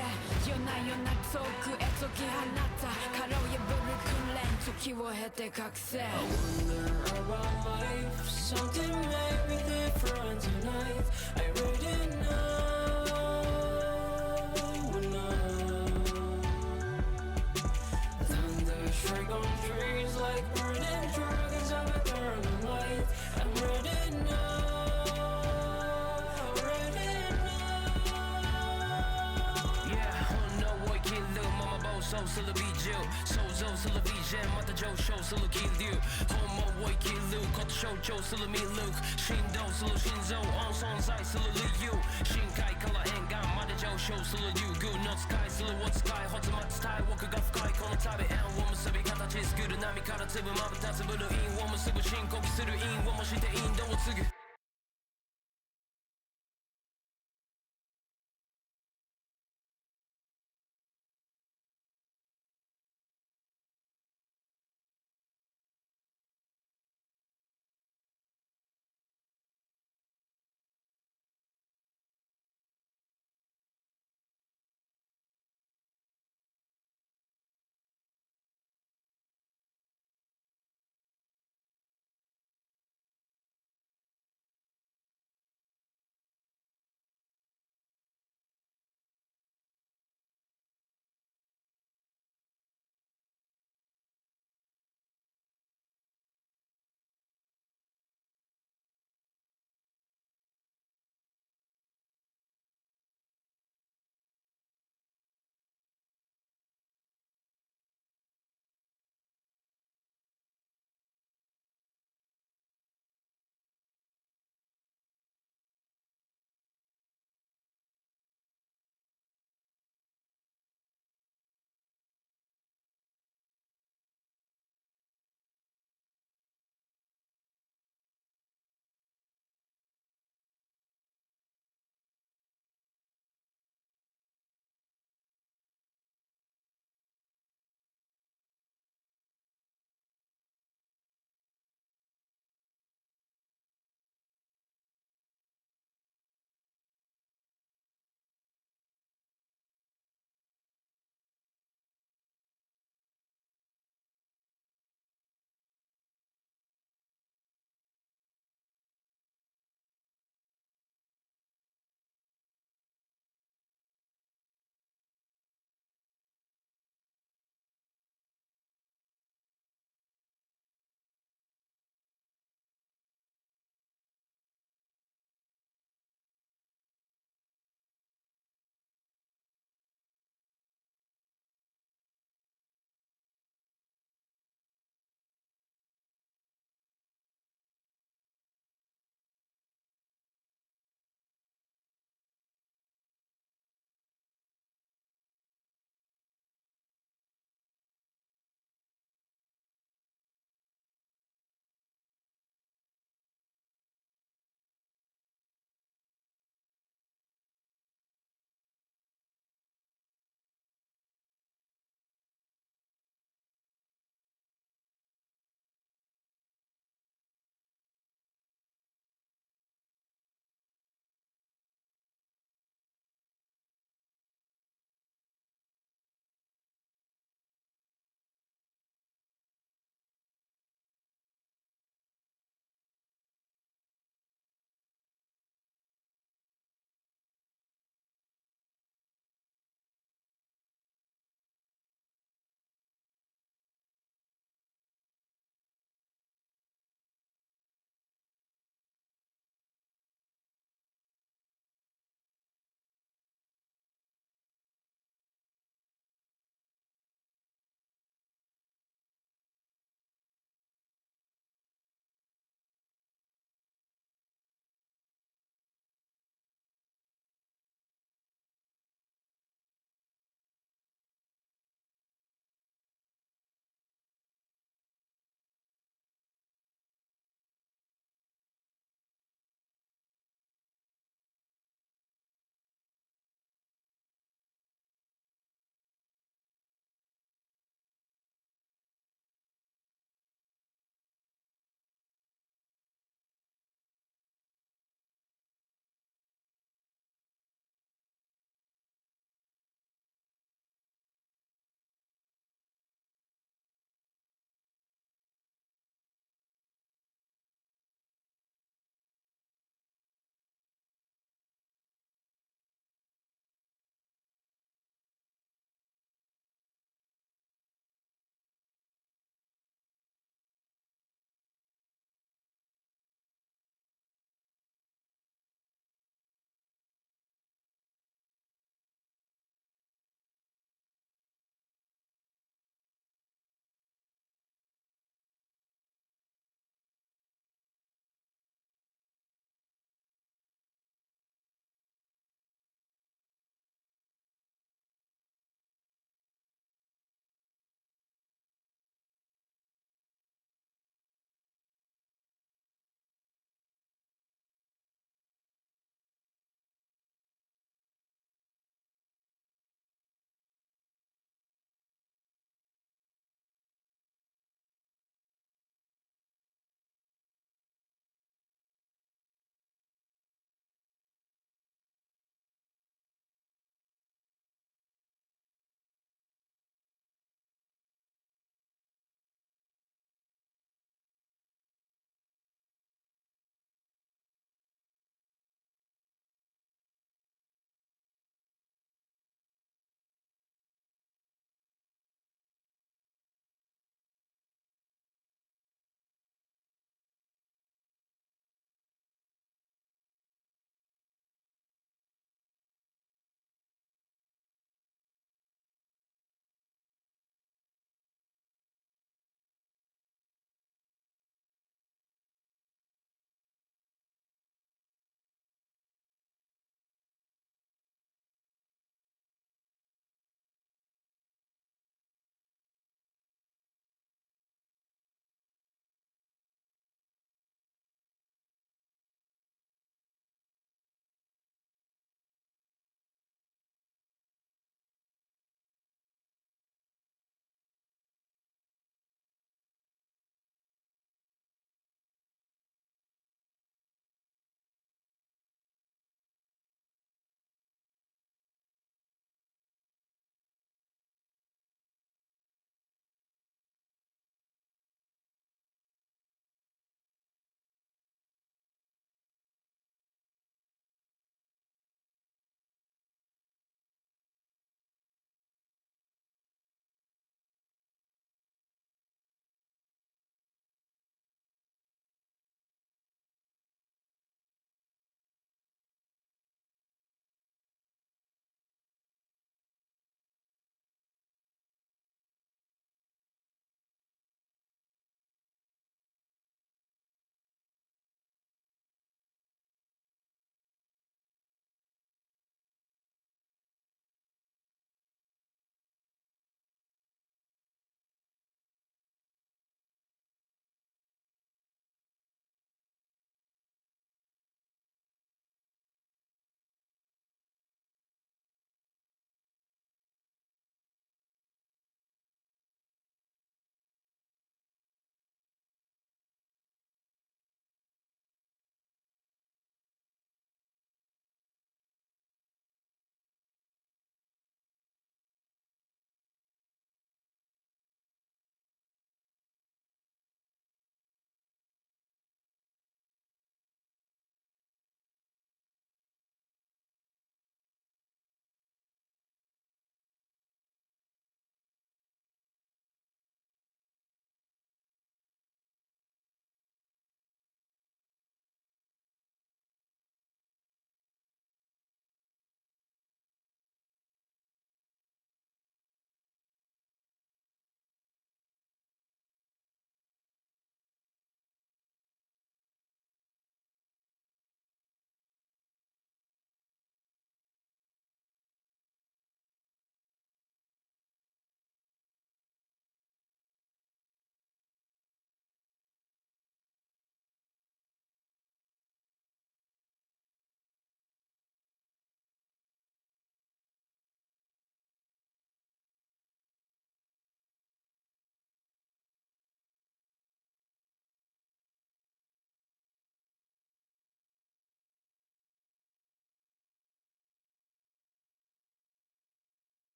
夜な夜な遠くへ解き放った殻を破る訓練時を経て覚醒 I wonder about life Something may be different tonight I read it now Thunder strike on trees like burning dragons of eternal light I'm ready now ready now Yeah 本能を生きるまま暴走する美獣想像するビジェンまた上昇する気流本物を生きること象徴するミルク振動する心臓音存在する理由深海から沿岸まで上昇する竜宮の使いするを使いほつま伝え奥が深いこの旅縁を結び形作る波から粒まぶたつぶる韻を結ぶ深呼吸する韻をもしてインドを継ぐ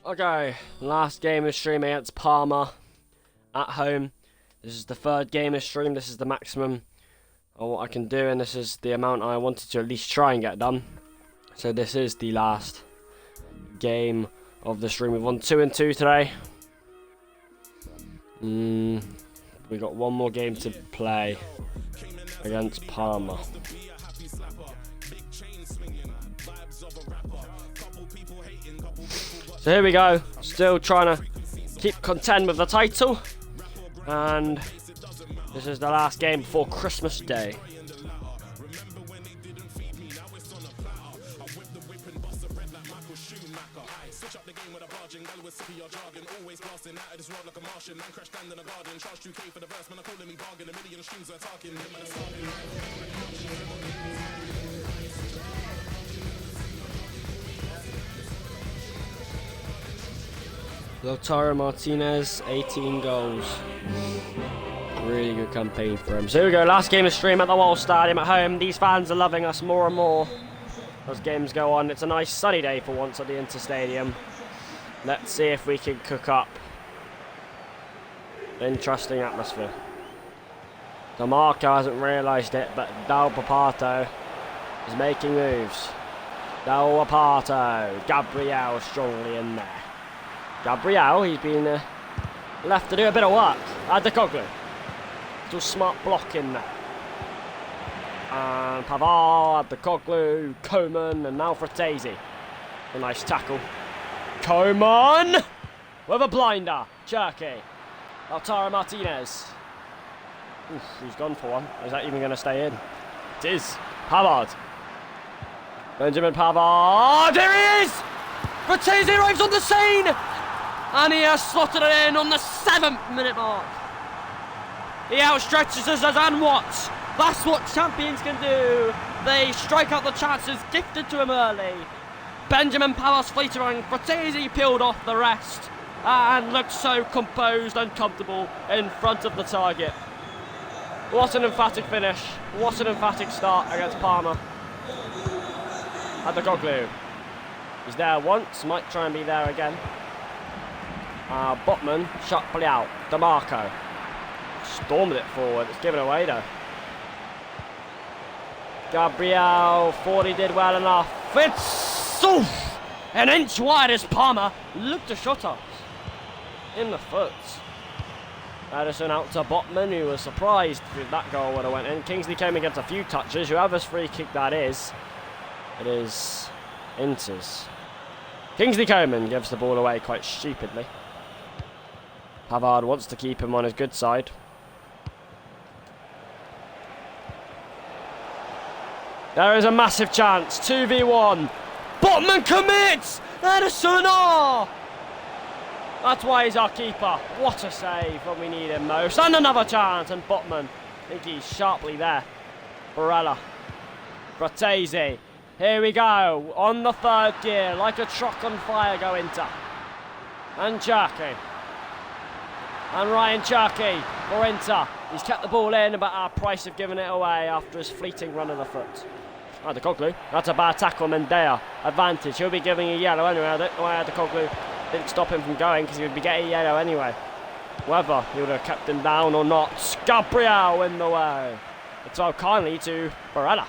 Okay, last game of stream against Parma at home. This is the third game of stream. This is the maximum of what I can do, and this is the amount I wanted to at least try and get done. So this is the last game of the stream. We've won 2-2 today. We got one more game to play against Parma. So here we go, still trying to keep content with the title, and this is the last game before Christmas Day. Lautaro Martinez, 18 goals. Really good campaign for him. So here we go, last game of stream at the Wall Stadium at home. These fans are loving us more and more as games go on. It's a nice sunny day for once at the Inter Stadium. Let's see if we can cook up an interesting atmosphere. DeMarco hasn't realised it, but Del Papato is making moves. Del Papato, Gabriel strongly in there. Gabriel, he's been left to do a bit of work. Adekoglu, little smart block in there. And Pavard, Adekoglu, Coman, and now Fratesi. A nice tackle. Coman with a blinder. Cherky. Lautaro Martinez. Oof, he's gone for one. Is that even going to stay in? It is. Pavard. Benjamin Pavard. There he is! Fratesi arrives on the scene! And he has slotted it in on the 7th minute mark. He outstretches us and what? That's what champions can do. They strike out the chances gifted to him early. Benjamin Pavard's fleetering. Fratesi peeled off the rest and looked so composed and comfortable in front of the target. What an emphatic finish. What an emphatic start against Parma. Adekoglu. He's there once, might try and be there again. Botman, sharply out. DeMarco. Stormed it forward. It's given away though. Gabriel thought he did well enough. It's an inch wide as Parma looked to shot us in the foot. Edison out to Botman, who was surprised if that goal would have went in. Kingsley came and gets a few touches. Whoever's free kick that is, it is Inter's. Kingsley Coman gives the ball away quite stupidly. Pavard wants to keep him on his good side. There is a massive chance. 2v1. Botman commits! Edison! Oh! That's why he's our keeper. What a save when we need him most. And another chance. And Botman, I think he's sharply there. Barella. Fratesi. Here we go. On the third gear. Like a truck on fire go Inter. And Cherky. And Ryan Cherky for Inter. He's kept the ball in, but our price of giving it away after his fleeting run of the foot. Adekoglu. That's a bad tackle. Mendea. Advantage. He'll be giving a yellow anyway. Adekoglu didn't stop him from going because he would be getting yellow anyway. Whether he would have kept him down or not. Gabriel in the way. It's all kindly to Barella.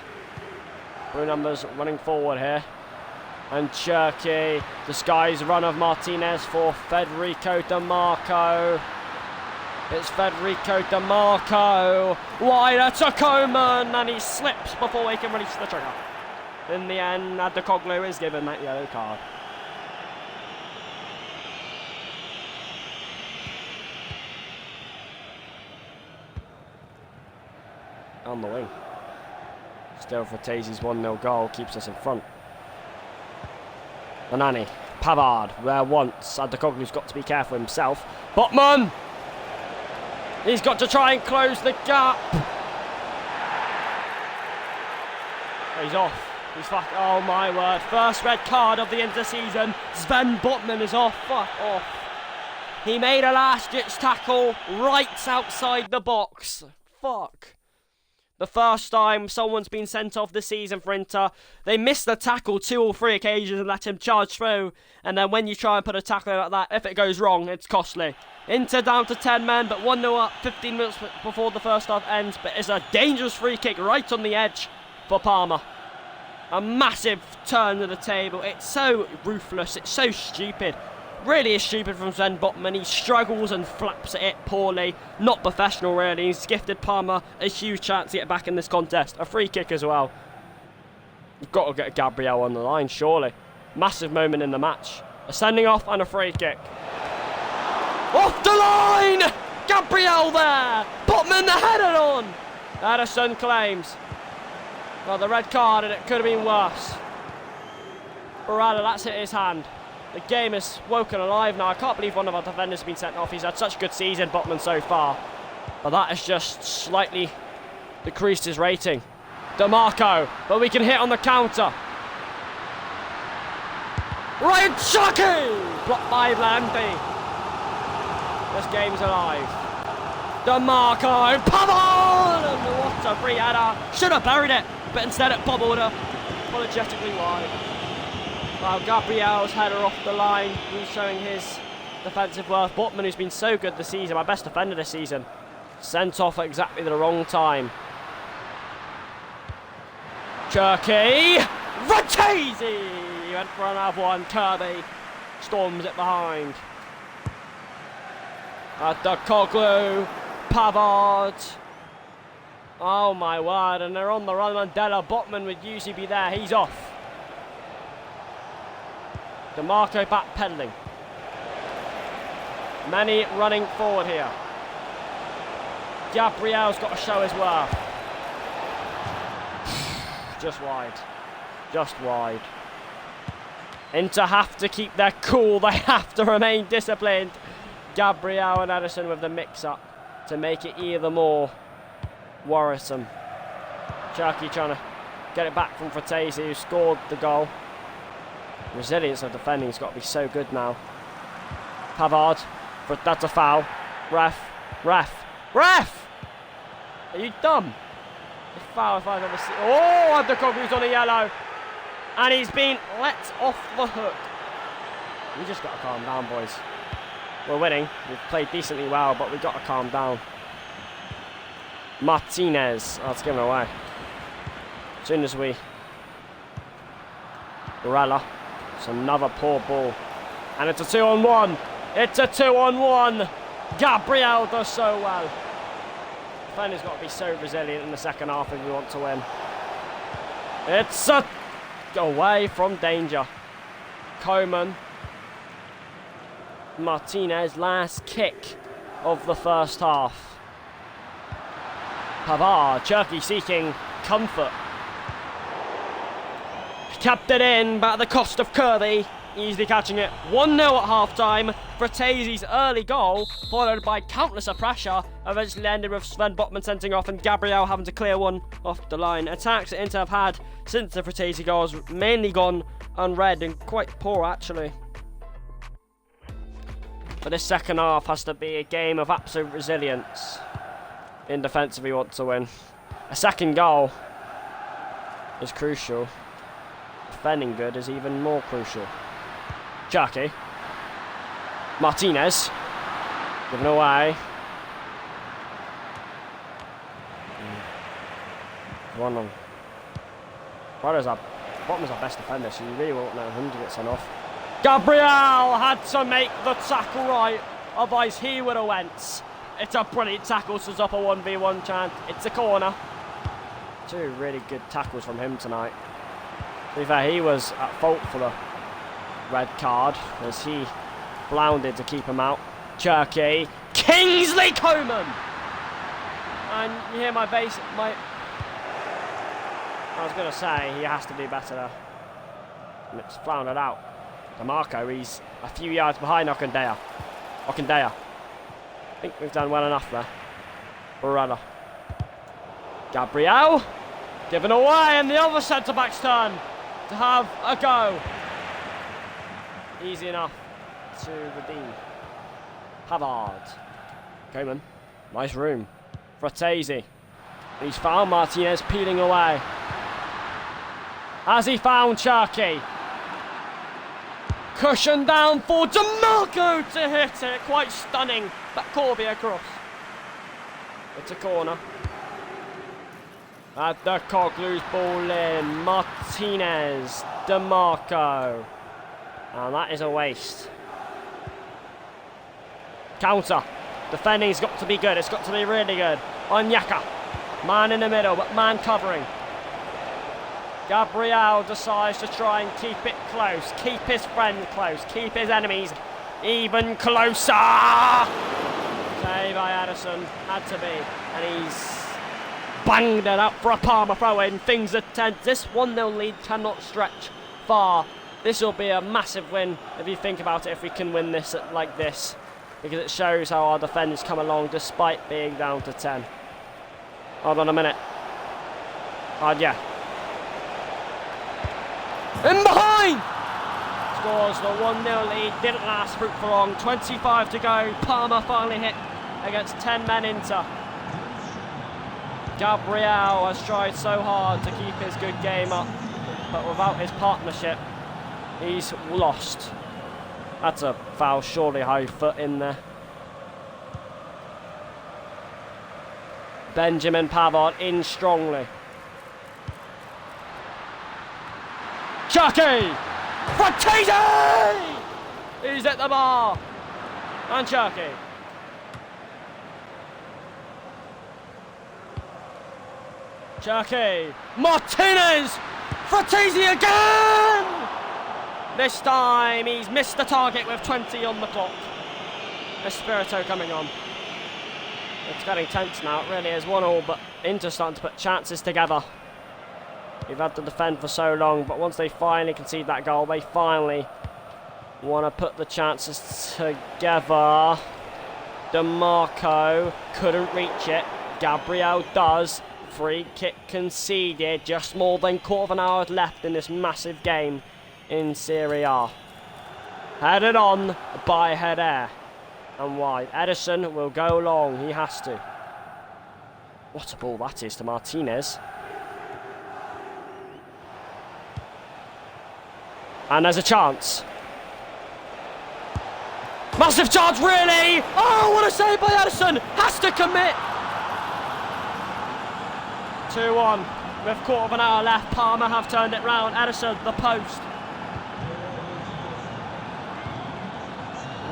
Blue numbers running forward here. And Cherky. Disguised run of Martinez for Federico DeMarco. It's Federico DeMarco. Wider to Coman. And he slips before he can release the trigger. In the end, Adekoglu is given that yellow card. On the wing. Still Fratesi's 1-0 goal keeps us in front. Anani, Pavard, there once. Adekoglu's got to be careful himself. Botman! He's got to try and close the gap. He's off. He's oh my word. First red card of the interseason. Sven Botman is off. Fuck off. He made a last-ditch tackle right outside the box. Fuck. The first time someone's been sent off this season for Inter. They missed the tackle 2 or 3 occasions and let him charge through. And then when you try and put a tackle in like that, if it goes wrong, it's costly. Inter down to 10 men, but 1-0 up 15 minutes before the first half ends. But it's a dangerous free kick right on the edge for Parma. A massive turn to the table. It's so ruthless. It's so stupid. Really is stupid from Sven Botman. He struggles and flaps at it poorly. Not professional, really. He's gifted Parma a huge chance to get back in this contest. A free kick as well. You've got to get Gabriel on the line, surely. Massive moment in the match. A sending off and a free kick. Off the line! Gabriel there! Botman the header on! Ederson claims. Well, the red card, and it could have been worse. Barada, that's hit his hand. The game is woken alive now. I can't believe one of our defenders has been sent off. He's had such a good season, Botman, so far. But that has just slightly decreased his rating. DeMarco, but we can hit on the counter. Ryan Chucky! Blocked by Lampe. This game's alive. DeMarco, Pavard! And what a free header. Should have buried it, but instead it bobbled her apologetically wide. Well, Gabriel's header off the line, he's showing his defensive worth. Botman, who's been so good this season, my best defender this season, sent off at exactly the wrong time. Cherky, Ratese! He went for another one. Kirby storms it behind. Koglu, Pavard. Oh my word, and they're on the run. Mandela, Botman would usually be there, he's off. DeMarco backpedaling. Many running forward here. Gabriel's got to show his worth. Just wide. Just wide. Inter have to keep their cool. They have to remain disciplined. Gabriel and Ederson with the mix-up to make it even more worrisome. Cherky trying to get it back from Fratesi, who scored the goal. Resilience of defending has got to be so good now. Pavard, that's a foul. Ref! Are you dumb? A foul if I've ever seen. Oh, Adekoglu's on a yellow. And he's been let off the hook. We just got to calm down, boys. We're winning. We've played decently well, but we've got to calm down. Martinez. Oh, it's given away. As soon as we... Barella. It's another poor ball. And it's a 2-on-1. It's a 2-on-1. Gabriel does so well. Defender's got to be so resilient in the second half if we want to win. It's a... away from danger. Coman. Martinez, last kick of the first half. Pavard, Cherky seeking comfort. Tapped it in, but at the cost of Kirby. Easily catching it. 1-0 at half-time. Fratese's early goal, followed by countless of pressure, eventually ended with Sven Botman sending off and Gabriel having to clear one off the line. Attacks that Inter have had since the Fratese goal has mainly gone unread and quite poor, actually. But this second half has to be a game of absolute resilience in defence if we want to win. A second goal is crucial. Defending good is even more crucial. Cherky. Martinez. Given away. One on. Botman's our best defender, so you really won't let him to get sent off. Gabriel had to make the tackle right, otherwise he would have went. It's a brilliant tackle, so it's up a 1v1 chance. It's a corner. Two really good tackles from him tonight. To be fair, he was at fault for the red card as he floundered to keep him out. Cherky, Kingsley Coman, and you hear my bass. I was going to say he has to do better there. And it's floundered out. DeMarco, he's a few yards behind Okandaya. I think we've done well enough there. Barella. Gabriel, given away, and the other centre-back's turn to have a go. Easy enough to redeem. Pavard. Coman. Nice room. Fratese. He's found Martinez peeling away. Has he found Cherky? Cushion down for DeMarco to hit it. Quite stunning. That Corby across. It's a corner. At the Coglu's ball in. Martinez. DeMarco. And that is a waste. Counter. Defending's got to be good. It's got to be really good. Onyeka. Man in the middle, but man covering. Gabriel decides to try and keep it close. Keep his friend close. Keep his enemies even closer. Save by Addison. Had to be. And he's banged it up for a Palmer throw-in. Things are tense. This 1-0 lead cannot stretch far. This will be a massive win if you think about it, if we can win this like this. Because it shows how our defenders come along despite being down to 10. Hold on a minute. Yeah. In behind! Scores the 1-0 lead. Didn't last for long. 25 to go. Palmer finally hit against 10 men Inter. Gabriel has tried so hard to keep his good game up, but without his partnership, he's lost. That's a foul, surely high foot in there. Benjamin Pavard in strongly. Cherky! Fratesi! He's at the bar. And Cherky. Cherky. Martinez! Fratesi again! This time he's missed the target with 20 on the clock. Espirito coming on. It's getting tense now, it really is 1-1, but Inter starting to put chances together. We've had to defend for so long, but once they finally concede that goal, they finally want to put the chances together. DeMarco couldn't reach it. Gabriel does. Free kick conceded. Just more than quarter of an hour left in this massive game in Serie A. Headed on by Herrera. And wide. Edison will go long. He has to. What a ball that is to Martinez. And there's a chance. Massive chance, really! Oh, what a save by Edison! Has to commit! 2-1. With quarter of an hour left. Palmer have turned it round. Edison, the post.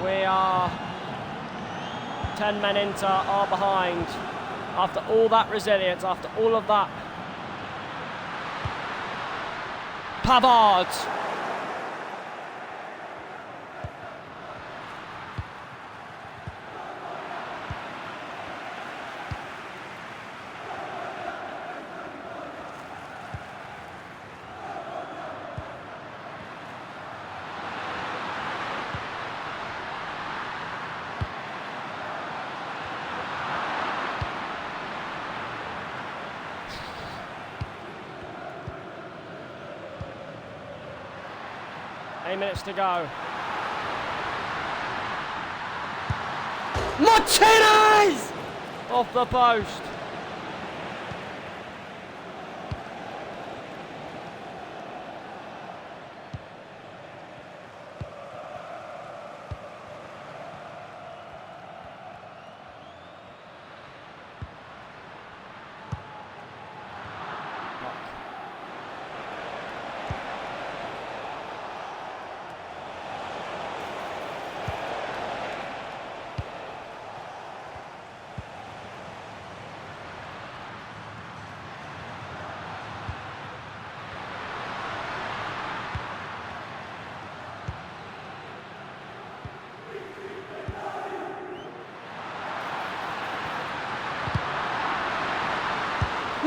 We are 10 men Inter are behind. After all that resilience, after all of that. Pavard. Minutes to go. Martinez! Off the post.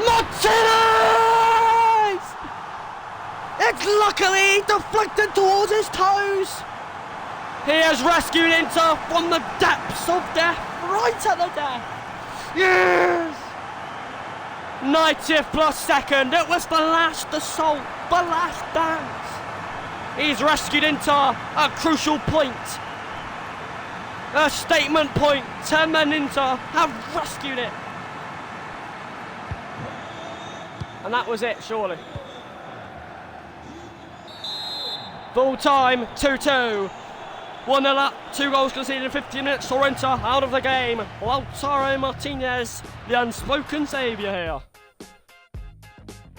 Martinez! It's luckily deflected towards his toes. He has rescued Inter from the depths of death, right at the death. Yes! 90th plus second, it was the last assault, the last dance. He's rescued Inter at a crucial point. A statement point, 10 men Inter have rescued it. And that was it, surely. Full time, 2-2. 1-0 up, 2 goals conceded in 50 minutes. Sorrento out of the game. Lautaro Martinez, the unspoken saviour here.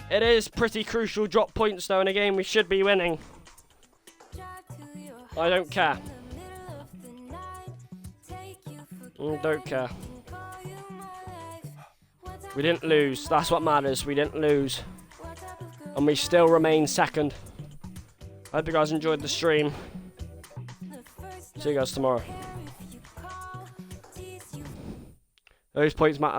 It is pretty crucial drop points though in a game we should be winning. I don't care. Don't care. We didn't lose, that's what matters, we didn't lose. And we still remain second. I hope you guys enjoyed the stream. See you guys tomorrow. Those points matter.